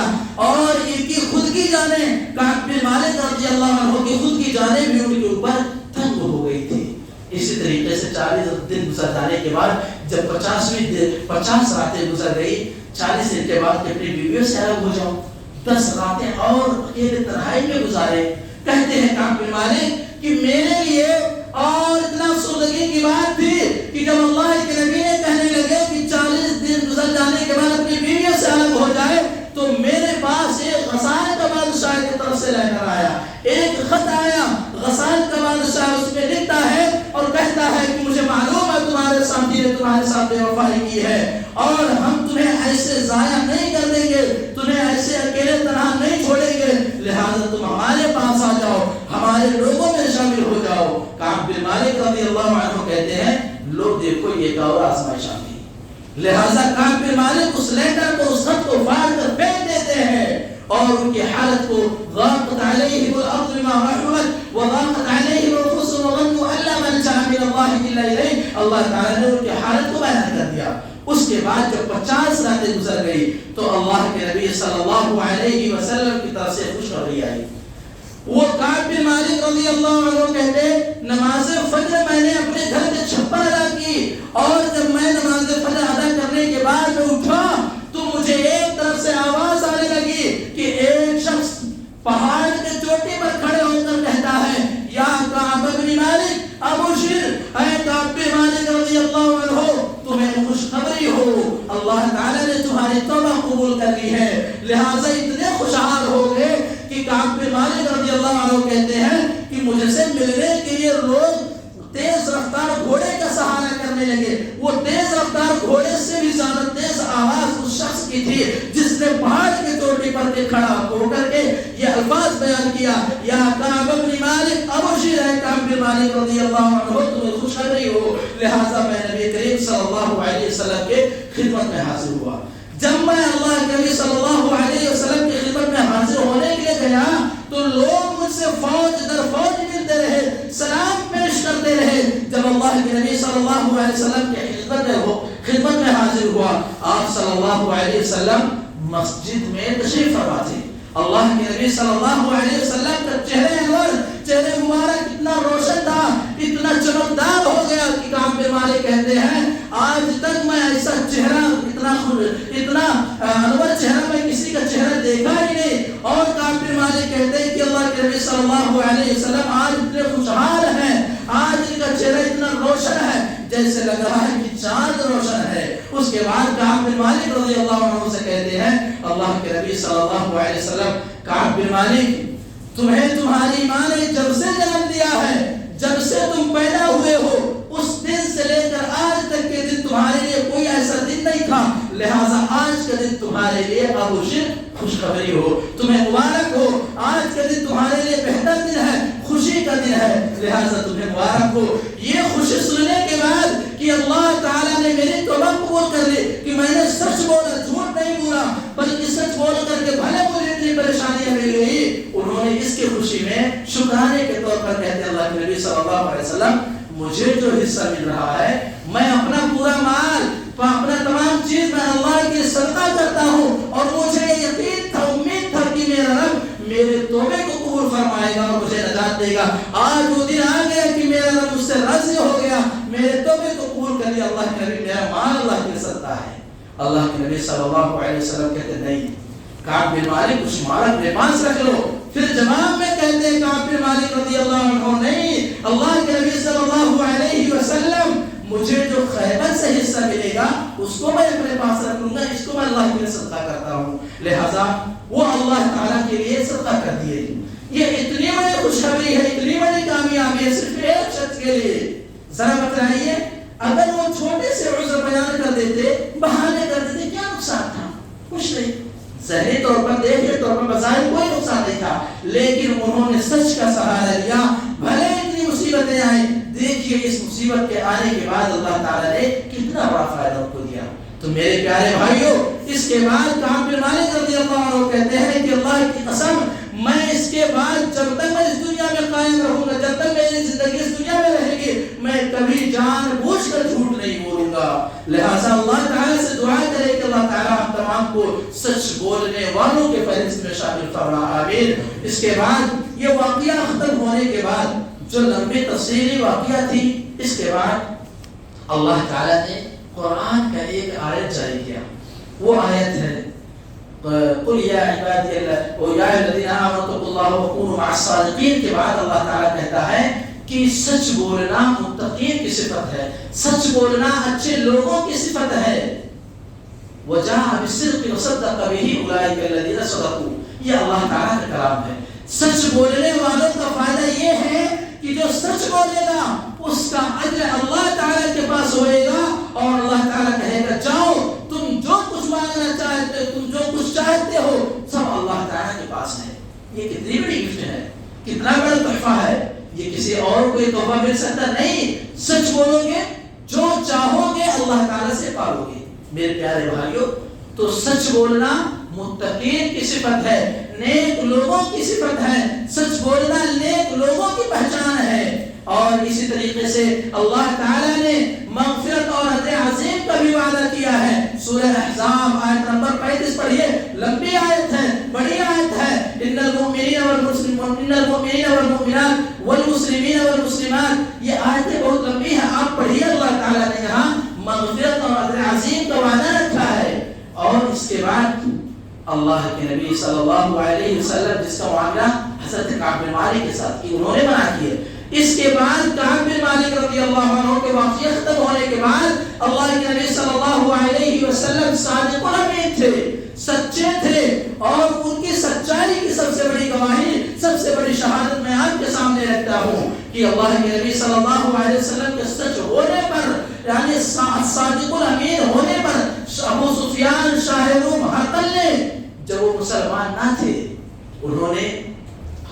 اور ان کی خود کی جانیں، کعب بن مالک رضی اللہ عنہ کی خود کی جانیں بھی ان کے اوپر تنگ ہو گئی تھی۔ اسی طریقے سے 40 دن گزر جانے کے بعد جب 50 راتیں گزر گئی، 40 دن کے بعد اپنی بیویوں سے الگ ہو جاؤ، 10 راتیں اور اکیلے تنہائی میں گزارے۔ کہتے ہیں کعب بن مالک کہ میرے لیے اور اتنا افسردگی کی بات تھی کہ جب اللہ کے نبی نے کہنے لگے کہ 40 دن گزر جانے کے بعد اپنی بیویوں سے الگ ہو جائے تو میرے پاس ایک غسان کا بادشاہ کی طرف سے لے کر آیا، ایک خط آیا، غسان کا بادشاہ اس میں لکھتا ہے اور کہتا ہے کہ مجھے معلوم ہے تمہارے ساتھی نے تمہارے ساتھ بے وفائی کی ہے اور ہم تمہیں ایسے ضائع نہیں کر دیں گے، تمہیں ایسے اکیلے تنہا نہیں چھوڑیں گے، لہذا تم ہمارے پاس آ جاؤ، ہمارے لوگوں میں شامل ہو جاؤ۔ کعب بن مالک رضی اللہ عنہ کہتے ہیں لوگ دیکھو یہ ایک اور آزمائش آتی، لہذا کعب بن مالک اس لیٹر کو، اس خط کو پھاڑ کر پھینک دیتے ہیں اور ان کی حالت کو ضاقت علیہم الارض بما رحبت وضاقت علیہم انفسہم وظنوا ان لا ملجأ من اللہ الا الیہ۔ اللہ تعالیٰ نے ان کی حالت کو بیان کر دیا۔ اس کے بعد جب 50 راتیں گزر گئی تو اللہ کے نبی صلی اللہ علیہ وسلم کی طرف سے خوشخبری آئی۔ وہ کعب بن مالک رضی اللہ عنہ کہتے نماز فجر میں نے اپنے گھر کے چھپر ادا کی اور جب میں نماز فجر ادا کرنے کے بعد میں اٹھا تو مجھے ایک طرف سے آواز آنے لگی کہ ایک شخص پہاڑ کے چوٹی پر کھڑے ہو کر کہتا ہے یا کعب بن مالک ابشر، اے کعب بن مالک رضی اللہ عنہ تمہیں خوشخبری ہو، اللہ تعالیٰ نے تمہاری توبہ قبول کر لی ہے۔ لہٰذا اتنے خوشحال ہو گئے کہ کعب بن مالک رضی اللہ عنہ کہتے ہیں کہ مجھ سے ملنے کے لیے لوگ تیز رفتار گھوڑے کا سہارا کرنے لگے۔ وہ تیز رفتار گھوڑے سے بھی زیادہ تیز آواز اس شخص کی تھی جس نے پہاڑ کے چوٹی پر کے کھڑا ہو کر کے یہ الفاظ بیان کیا یا کعب بن مالک ابشر، ہے کعب بن مالک رضی اللہ عنہ تمہیں خوشخبری ہو۔ لہٰذا میں نبی کریم صلی اللہ علیہ وسلم کے خدمت میں حاضر ہوا۔ جب میں اللہ کے نبی صلی اللہ علیہ وسلم کی خدمت میں حاضر ہونے کے لیے گیا تو لوگ مجھ سے فوج در فوج ملتے رہے، سلام پیش کرتے رہے۔ جب اللہ کے نبی صلی اللہ علیہ وسلم کی خدمت میں حاضر ہوا، آپ صلی اللہ علیہ وسلم مسجد میں تشریف فرما تھے۔ اللہ کے نبی صلی اللہ علیہ وسلم کا چہرے مبارک اتنا روشن تھا، اتنا چمکدار ہو گیا کہ کعب بن مالک کہتے ہیں آج تک میں ایسا چہرہ اتنا انور چہرہ میں کسی کا چہرہ دیکھا ہی نہیں۔ اور کعب بن مالک کہتے ہیں کہ اللہ کے نبی صلی اللہ علیہ وسلم آج اتنے خوشحال ہیں، آج ان کا چہرہ اتنا روشن ہے جیسے لگ رہا ہے کہ چاند روشن ہے۔ اس کے بعد کعب بن مالک رضی اللہ عنہ سے کہتے ہیں اللہ کے نبی صلی اللہ علیہ وسلم کعب بن مالک تمہیں تمہاری ماں نے جب سے جنم دیا ہے، جب سے تم پیدا ہوئے ہو اس دن سے لے کر آج تک کے دن تمہارے لیے کوئی ایسا دن نہیں تھا، لہٰذا آج کا دن تمہارے لیے ابشر خوشخبری ہو، تمہیں مبارک ہو، آج کا دن تمہارے لیے بہتر دن ہے، خوشی کا دن ہے، لہٰذا تمہیں مبارک ہو۔ یہ خوشی سننے کے بعد کہ اللہ تعالیٰ نے میری توبہ قبول کر لی، کہ میں نے سچ بولا، جھوٹ نہیں بولا، بلکہ سچ بول کر کے بھلے مجھے اتنی پریشانیاں مل گئی، انہوں نے اس کی خوشی میں شکرانے کے طور پر کہتے ہیں اللہ کے نبی صلی اللہ علیہ وسلم مجھے جو حصہ مل رہا ہے میں اپنا پورا مال، اپنا تمام چیز میں اللہ کی صدقہ کرتا ہوں، اور مجھے یقین تھا، امید تھا کہ میرا رب میرے توبے کو قبول فرمائے گا اور مجھے نجات دے گا۔ آج وہ دن آ گیا کہ میرا رب مجھ سے راضی ہو گیا، میرے توبے کو قبول کر لیا۔ اللہ کے نبی میرا مال اللہ کے لیے صدقہ ہے، اللہ کے نبی صلی اللہ علیہ وسلم کہتے نہیں، کعب بن مالک اس مالک میں پاس رکھ لو. پھر جواب میں کہتے ہیں کعب بن مالک رضی اللہ عنہ نہیں، اللہ کے نبی صلی اللہ علیہ وسلم مجھے جو خیبر سے حصہ ملے گا اس کو میں اپنے پاس رکھ لوں گا، اس کو میں اللہ کے لیے صدقہ کرتا ہوں. لہذا وہ اللہ تعالیٰ کے لیے صدقہ کر دیے. یہ اتنی بڑی خوشخبری ہے، اتنی بڑی کامیابی ہے صرف ایک شخص کے لیے. ذرا بتائیے اگر وہ چھوٹے سے عذر بیان کر دیتے، بہانے کر دیتے، کیا نقصان تھا؟ کچھ نہیں. ظاہری طور پر دیکھنے طور پر بظاہر کوئی نقصان نہیں تھا، لیکن انہوں نے سچ کا سہارا لیا. بھلے اتنی مصیبتیں آئیں، دیکھیے اس مصیبت کے آنے کے بعد اللہ تعالیٰ نے کتنا بڑا فائدہ ان کو دیا. تو میرے پیارے بھائیوں، اس کے بعد کعب بن مالک رضی اللہ عنہ کہتے ہیں کہ اللہ کی قسم میں اس کے بعد جب تک میں اس دنیا میں قائم رہوں گا، جب تک میری زندگی اس دنیا میں رہے گی، میں کبھی جان بوجھ کر جھوٹ نہیں بولوں گا. لہٰذا اللہ تعالیٰ سے دعا کرے کہ اللہ تعالیٰ ہم تمام کو سچ بولنے والوں کے فہرست میں شامل فرما. آمین. اس کے بعد یہ واقعہ ختم ہونے کے بعد جو لمبی تفصیلی واقعہ تھی، اس کے بعد اللہ تعالیٰ نے قرآن کا ایک آیت جاری کیا. وہ آیت ہے قل یا عبادی یا الذین آمنوا اتقوا اللہ وکونوا مع الصادقین کے بعد اللہ تعالیٰ کہتا ہے کہ سچ بولنا متقین کی صفت ہے، سچ بولنا اچھے لوگوں کی صفت ہے. وجاء بالصدق وصدق به اولئک الذین صدقوا. یہ اللہ تعالیٰ کا کلام ہے. سچ بولنے والوں کا فائدہ یہ ہے کہ جو سچ بولے گا اس کا اجر اللہ تعالیٰ کے پاس ہوئے گا، اور اللہ تعالیٰ کہے گا جاؤ تم جو کچھ مانگنا چاہتے ہو، تم جو کچھ چاہتے ہو، سب اللہ تعالیٰ کے پاس ہے. یہ کتنی بڑی گفٹ ہے، کتنا بڑا تحفہ ہے. یہ کسی اور کو یہ تحفہ مل سکتا نہیں. سچ بولو گے، جو چاہو گے اللہ تعالیٰ سے پالو گے. میرے پیارے بھائیوں، تو سچ بولنا متقین کی صفت ہے، نیک لوگوں کی صفت ہے. سچ بولنا نیک لوگوں کی پہچان ہے. اور اسی طریقے سے اللہ تعالیٰ نے مغفرت اور اجر عظیم کا بھی وعدہ کیا ہے. سورہ احزاب آیت نمبر 35 پڑھیے، لمبی آیت ہے، بڑی آیت ہے. ان المؤمنین والمؤمنات والمسلمین والمسلمات. یہ آیتیں بہت لمبی ہیں، آپ پڑھیے. اللہ تعالیٰ نے یہاں مغفرت اور اجر عظیم کا وعدہ رکھا ہے. اور اس کے بعد اللہ کے نبی صلی اللہ علیہ وسلم جس کا معاملہ حضرت کعب بن مالک کے ساتھ کی انہوں نے بنا کیا. اس کے بعد کعب بن مالک رضی اللہ عنہ کے واقعہ ختم ہونے کے بعد اللہ کے نبی صلی اللہ علیہ وسلم صادق الامین تھے، سچے تھے. اور ان کی سچائی کی سب سے بڑی گواہی، سب سے بڑی شہادت میں آپ کے سامنے رکھتا ہوں کہ اللہ کے نبی صلی اللہ علیہ وسلم کے سچ ہونے پر، یعنی صادق الامین ہونے پر، ابو سفیان شاہ روم ہرقل نے جب وہ مسلمان نہ تھے، انہوں نے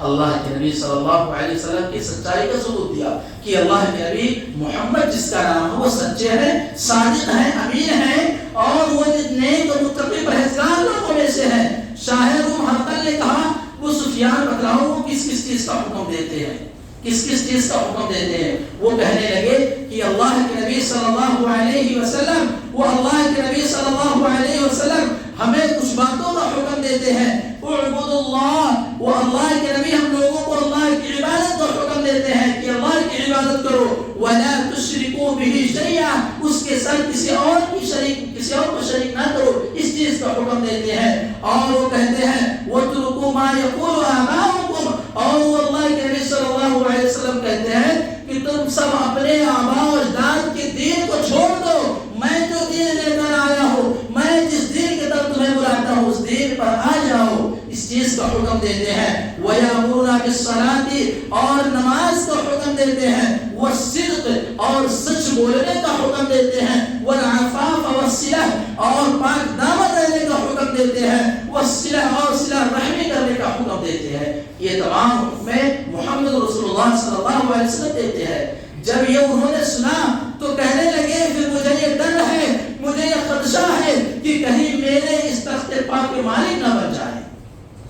اللہ کے نبی صلی اللہ علیہ وسلم کی سچائی کا ثبوت دیا کہ اللہ کے نبی محمد جس کا نام ہے وہ سچے ہیں، صادق ہیں، امین ہیں، اور وہ نیک اور متقی پرہیزگار لوگوں میں سے ہیں. شاہ روم ہرقل نے کہا وہ سفیان بتلاؤ وہ کس کس چیز کا حکم دیتے ہیں، کس کس چیز کا حکم دیتے ہیں. وہ کہنے لگے کہ اللہ کے نبی صلی اللہ علیہ وسلم، وہ اللہ کے نبی صلی اللہ علیہ وسلم ہمیں کچھ باتوں کا حکم دیتے ہیں. اعبد اللہ، وہ اللہ کے نبی ہم لوگوں کو اللہ کی عبادت کا حکم دیتے ہیں کہ اللہ کی عبادت کرو. ولا تشرکوا به شیئا، اس کے ساتھ کسی اور کو شریک نہ کرو، اس چیز کا حکم دیتے ہیں. اور وہ کہتے ہیں وَاتَّقُوا مَا يَقُولُ آبَاؤُكُمْ، اور وہ اللہ کے نبی صلی اللہ علیہ وسلم کہتے ہیں کہ تم سب اپنے آباء و اجداد کے دین کو چھوڑ دو. میں جو دین لے کر آیا ہوں، میں جس دین کی طرف تمہیں بلاتا ہوں اس دین پر آ جاؤ، اس چیز کا حکم دیتے ہیں. وَيَأْمُرُونَ بِالصَّلَاةِ، اور نماز کا حکم دیتے ہیں. وَالصِّدْقِ، اور سچ بولنے کا حکم دیتے ہیں. وَالْعَفَافَ وَالصِّلَةِ، اور پاک دامن رہنے کا حکم دیتے ہیں. وَالصِّلَةِ، اور صلہ رحمی کرنے کا حکم دیتے ہیں. یہ تمام حکمیں محمد رسول اللہ صلی اللہ علیہ وسلم دیتے ہیں. جب یہ انہوں نے سنا تو کہنے لگے پھر مجھے یہ ڈر ہے، مجھے یہ خدشہ ہے کہ کہیں میرے اس تخت پاک کے مالک نہ بن جائے.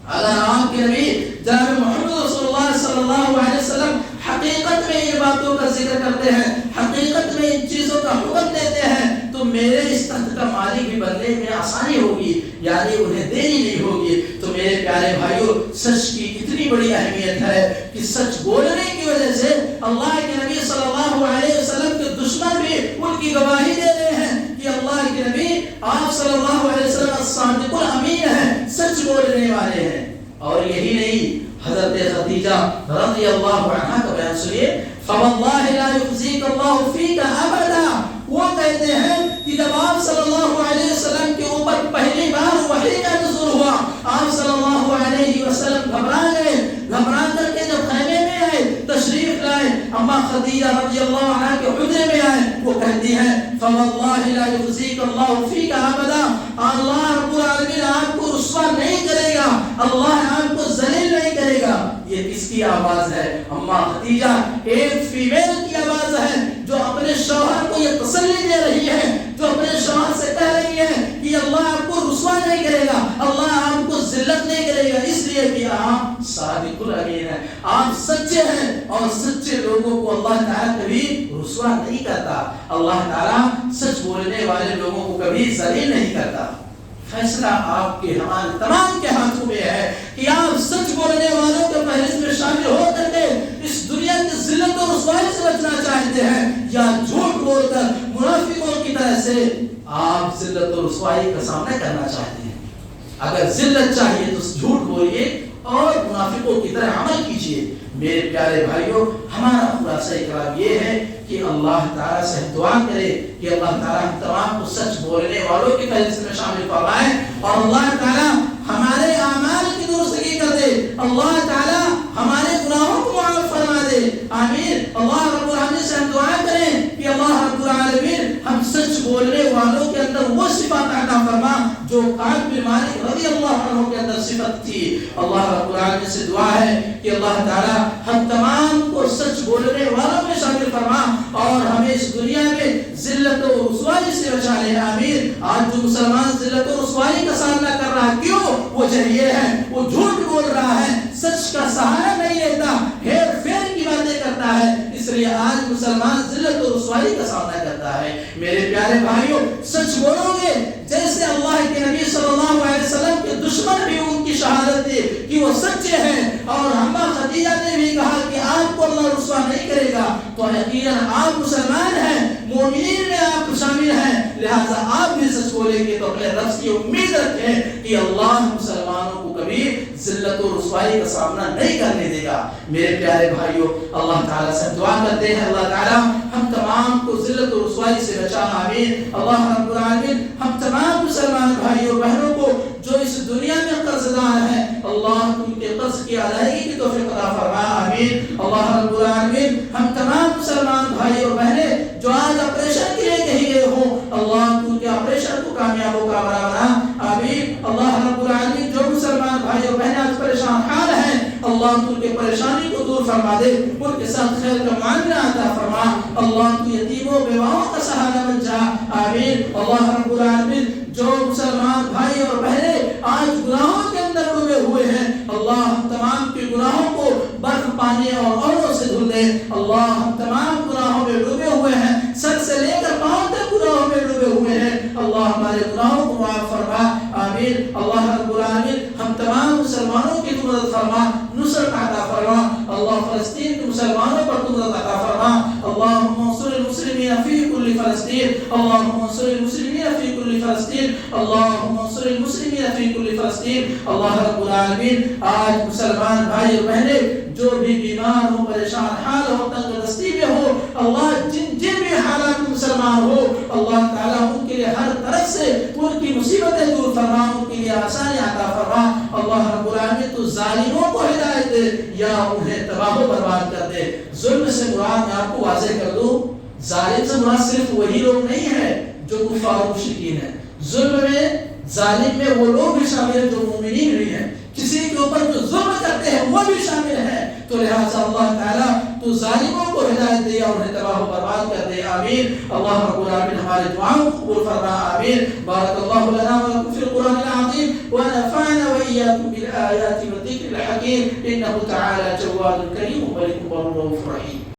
اگر آپ کے نبی جناب محمد رسول اللہ صلی اللہ علیہ وسلم حقیقت میں یہ باتوں کا ذکر کرتے ہیں، حقیقت میں ان چیزوں کا حکم دیتے ہیں، تو میرے اس تخت کا مالک بھی بننے میں آسانی ہوگی، یعنی انہیں دینی نہیں ہوگی. تو میرے پیارے بھائیوں، سچ کی اتنی بڑی اہمیت ہے کہ سچ بولنے کی وجہ سے اللہ کے نبی صلی اللہ علیہ وسلم کے دشمن بھی ان کی گواہی دے رہے ہیں کہ اللہ کے نبی آپ صلی اللہ علیہ وسلم الصادق الامین ہیں، سچ بولنے والے ہیں۔ اور یہی نہیں، حضرت خدیجہ رضی اللہ عنہا کا بیان سنیے، فواللہ لا یخزیک اللہ فیک ابدا، وہ کہتے ہیں کہ جب آپ صلی اللہ علیہ وسلم کے اوپر پہلی بار وحی کا نزول ہوا، آپ صلی اللہ علیہ وسلم گھبرا گئے، گھبرا کر کے جب خیمے میں آئے، تشریف لائے، اما خدیجہ رضی اللہ عنہا کے حجرے میں آئے، وہ کہتی ہیں فواللہ لا یخزیک اللہ فیک ابدا، اللہ رب العالمین آپ کو رسوا نہیں کرے گا، اللہ آپ کو ذلیل نہیں کرے گا۔ یہ کس کی آواز ہے؟ اما خدیجہ، ایک فیمیل کی آواز ہے جو اپنے شوہر کو یہ تسلی دے رہی ہے، جو اپنے شوہر سے کہہ رہی ہے کہ اللہ آپ کو رسوا نہیں کرے گا، اللہ آپ کو ذلت نہیں کرے گا، اس لیے کہ آپ صادق الامین ہیں، آپ سچے ہیں، اور سچے لوگوں کو اللہ تعالیٰ کبھی رسوا نہیں کرتا، اللہ تعالیٰ سچ بولنے والے لوگوں کو کبھی ذلیل نہیں کرتا۔ فیصلہ آپ کے ہمارے تمام کے ہاتھوں میں ہے کہ آپ سچ بولنے والوں کے فہرست میں شامل ہو کر کے اس دنیا کی ذلت اور رسوائی سے بچنا چاہتے ہیں، یا جھوٹ بول کر منافقوں کی طرح سے آپ ذلت اور رسوائی کا سامنا کرنا چاہتے ہیں۔ اگر ذلت چاہیے تو جھوٹ بولیے اور منافقوں کی طرح عمل کیجیے۔ میرے پیارے بھائیوں، ہمارا خلاصہ کلام یہ ہے کہ اللہ تعالیٰ سے دعا کرے کہ اللہ تعالیٰ ہم تمام کو سچ بولنے والوں کی فہرست میں شامل فرمائے، اور اللہ تعالیٰ ہمارے اعمال کی درستگی کر دے، اللہ تعالیٰ ہمارے گناہوں کو معاف فرما دے، آمین۔ اللہ رب العالمین سے ہم دعا کریں کہ اللہ رب العالمین ہم سچ بولنے والوں کے اندر وہ صفات عطا فرما جو کعب بن مالک رضی اللہ عنہ کے اندر صفت تھی۔ اللہ رب العالمین سے دعا ہے کہ اللہ تعالیٰ ہم تمام کو سچ بولنے والوں میں شامل فرما، اور ہمیں اس دنیا میں ذلت و رسوائی سے بچا لے، آمین۔ آج جو مسلمان ذلت و رسوائی کا سامنا کر رہا ہے، کیوں؟ وہ جہیل ہے، وہ جھوٹ بول رہا ہے، سچ کا سہارا نہیں لیتا، ہیر پھیر کی باتیں کرتا ہے، اس لیے آج مسلمان ذلت و رسوائی کا سامنا کرتا ہے۔ میرے پیارے بھائیوں، سچ بولو گے جیسے اللہ کے نبی صلی اللہ علیہ وسلم کے دشمن بھی ان کی شہادت دی کہ وہ سچے ہیں، اور اما خدیجہ نے بھی کہا کہ آپ کو اللہ رسوا نہیں کرے گا، تو یقیناً آپ مسلمان ہیں، مومنین میں آپ شامل ہیں، لہذا آپ بھی سچ بولیں گے تو اپنے رب سے امید رکھیں کہ اللہ مسلمانوں کو کبھی ذلت و رسوائی کا سامنا نہیں کرنے دے گا۔ میرے پیارے بھائیوں، اللہ تعالیٰ سے دعا کرتے ہیں اللہ تعالیٰ ہم تمام کو ذلت و رسوائی سے بچا، آمین۔ اللہ رب العالمین ہم تمام مسلمان بھائیوں بہنوں کو جو اس دنیا میں قرض دار ہیں، اللہ ان کے قرض کی ادائیگی کی توفیق عطا فرما، آمین۔ اللہ رب العالمین ہم تمام مسلمان بھائی اور بہنیں جو آج آپریشن کے لیے کہیں گئے ہوں، اللہ ان کے آپریشن کو کامیاب و کامرا بنا، آمین۔ اللہ رب العالمین جو مسلمان بھائی اور بہنیں آج پریشان حال ہیں، اللہ ان کے پریشانی کو دور فرما دے، ان کے ساتھ خیر کا معاملہ عطا فرما، اللہ کی یتیموں بیواؤں کا سہارا بن جا، آمین۔ اللہ رب العالمین جو مسلمان بھائی اور بہنیں آج گناہوں کے اندر ڈوبے ہوئے ہیں، اللہ ہم تمام کے گناہوں کو برف پانی اور اوروں سے دھل دے، اللہ ہم تمام گناہوں میں ڈوبے ہوئے ہیں، سر سے لے کر پاؤں تک گناہوں میں ڈوبے ہوئے ہیں، اللہ ہمارے گناہوں کو معاف فرما، آمین۔ اللہ رب العالمین ہم تمام مسلمانوں کی مدد فرما، نصرت عطا فرما، اللہ فلسطین کے مسلمانوں پر مدد عطا فرما، اللهم انصر المسلمين في كل فلسطين، اللهم انصر المسلمين في كل فلسطين، اللهم انصر المسلمين في كل فلسطين۔ اللہ رب العالمین آج مسلمان بھائی اور بہنیں جو بھی بیمار ہو، پریشان حال ہو، تنگ دستی میں ہو، اللہ جن بھی حالات میں مسلمان ہو، اللہ تعالیٰ ان کے لیے ہر طرف سے ان کی مصیبتیں دور فرما، ان کے لیے آسانی عطا فرما، اللہ رب العالمین تو ظالموں کو ہدایت دے یا انہیں تباہ و برباد کر دے۔ ظلم سے مراد میں آپ کو واضح کر دوں، ظالم سے مراد صرف وہی لوگ نہیں ہے جو کفار و مشرکین ہیں، ظلم میں ظالم میں وہ لوگ بھی شامل ہیں جو مومنین نہیں ہیں، کسی کے اوپر جو ظلم کرتے ہیں وہ بھی شامل ہیں، تو لہٰذا اللہ تعالیٰ تو ظالموں کو ہدایت دے اور انہیں تباہ و برباد کر دے، آمین۔ اللہ رب العالمین ہمارے دعاؤں کو قبول فرما، آمین۔ بارک اللہ لنا ولکم فی القرآن العظیم ونفعنا وإیاکم بالآیات والذکر الحکیم، انہ تعالی جواد کریم ملک بر رؤوف رحیم۔